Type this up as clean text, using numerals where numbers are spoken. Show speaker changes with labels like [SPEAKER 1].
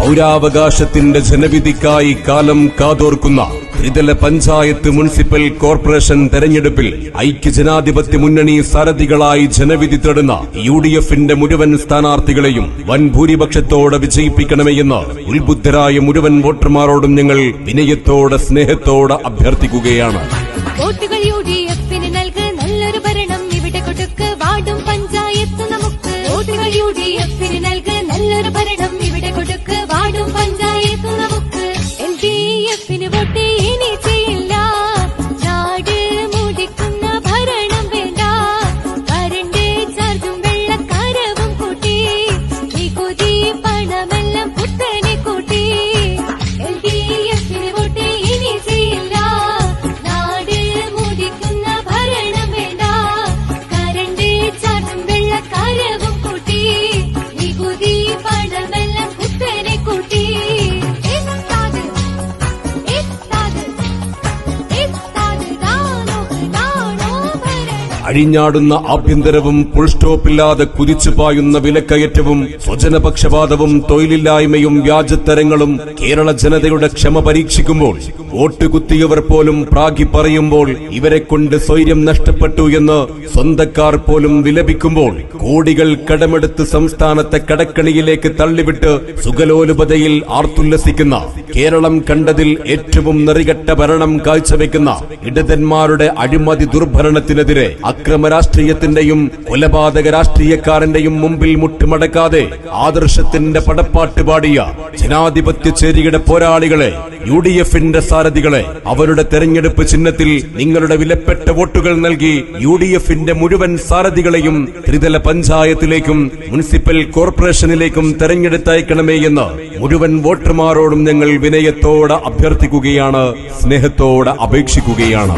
[SPEAKER 1] പൗരാവകാശത്തിന്റെ ജനവിധിക്കായി കാലം കാതോർക്കുന്ന ത്രിതല panchayat municipal corporation തെരഞ്ഞെടുപ്പിൽ ഐക്യജനാധിപത്യ മുന്നണി സാരഥികളായി ജനവിധി തേടുന്ന UDFന്റെ മുഴുവൻ സ്ഥാനാർത്ഥികളെയും വൻ ഭൂരിപക്ഷത്തോടെ വിജയിപ്പിക്കണമെന്ന് ഉത്ബുദ്ധരായ മുഴുവൻ വോട്ടർമാരോടും ഞങ്ങൾ വിനയത്തോടെ സ്നേഹത്തോടെ അഭ്യർത്ഥിക്കുകയാണ്.
[SPEAKER 2] വോട്ടുകൾ UDFന് നൽക നല്ലൊരു ഭരണം ഇവിടെ കൊടുക്ക് വാർഡും പഞ്ചായത്ത് നമുക്ക്. വോട്ടുകൾ UDFന് നൽക നല്ലൊരു ഭരണം ഇവിടെ കൊടുക്ക് വാർഡും പഞ്ചായത്ത് നമുക്ക്. LDFന് വോട്ട് ഇനി ചെയ്യില്ല, നാട് മുടിക്കുന്ന ഭരണം വേണ്ട. കരണ്ട് ചാർജും വെള്ളക്കാരവും കൂട്ടി, നികുതി പണമെല്ലാം കുത്തനെ കൂട്ടി. LDFന് വോട്ട് ഇനി ചെയ്യില്ല, നാട് മുടിക്കുന്ന ഭരണം വേണ്ട. കരണ്ട് ചാർജും വെള്ളക്കാരവും കൂട്ടി, നികുതി പണമെല്ലാം കുത്തനെ കൂട്ടി.
[SPEAKER 1] അഴിഞ്ഞാടുന്ന ആഭ്യന്തരവും ഫുൾ സ്റ്റോപ്പില്ലാതെ കുതിച്ചുപായുന്ന വിലക്കയറ്റവും സ്വജനപക്ഷപാതവും തൊഴിലില്ലായ്മയും വ്യാജത്തരങ്ങളും കേരള ജനതയുടെ ക്ഷമ പരീക്ഷിക്കുമ്പോൾ, വോട്ട് കുത്തിയവർ പോലും പ്രാഗി പറയുമ്പോൾ, ഇവരെ കൊണ്ട് സ്വൈര്യം നഷ്ടപ്പെട്ടു എന്ന് സ്വന്തക്കാർ പോലും വിലപിക്കുമ്പോൾ, കോടികൾ കടമെടുത്ത് സംസ്ഥാനത്തെ കടക്കണിയിലേക്ക് തള്ളിവിട്ട് സുഖലോലുപതയിൽ ആർത്തുല്ലസിക്കുന്ന, കേരളം കണ്ടതിൽ ഏറ്റവും നെറികെട്ട ഭരണം കാഴ്ചവെക്കുന്ന ഇടതന്മാരുടെ അഴിമതി ദുർഭരണത്തിനെതിരെ അക്രമ രാഷ്ട്രീയത്തിന്റെയും കൊലപാതക രാഷ്ട്രീയക്കാരന്റെയും മുമ്പിൽ മുട്ടുമടക്കാതെ ആദർശത്തിന്റെ പടപ്പാട്ട് പാടിയ ജനാധിപത്യ ചേരിയുടെ പോരാളികളെ, UDFന്റെ സാരഥികളെ, അവരുടെ തെരഞ്ഞെടുപ്പ് ചിഹ്നത്തിൽ നിങ്ങളുടെ വിലപ്പെട്ട വോട്ടുകൾ നൽകി UDFന്റെ മുഴുവൻ സാരഥികളെയും ത്രിതല പഞ്ചായത്തിലേക്കും മുനിസിപ്പൽ കോർപ്പറേഷനിലേക്കും തെരഞ്ഞെടുത്തയക്കണമേ എന്ന് മുഴുവൻ വോട്ടർമാരോടും ഞങ്ങൾ വിനയത്തോടെ അഭ്യർത്ഥിക്കുകയാണ്, സ്നേഹത്തോടെ അപേക്ഷിക്കുകയാണ്.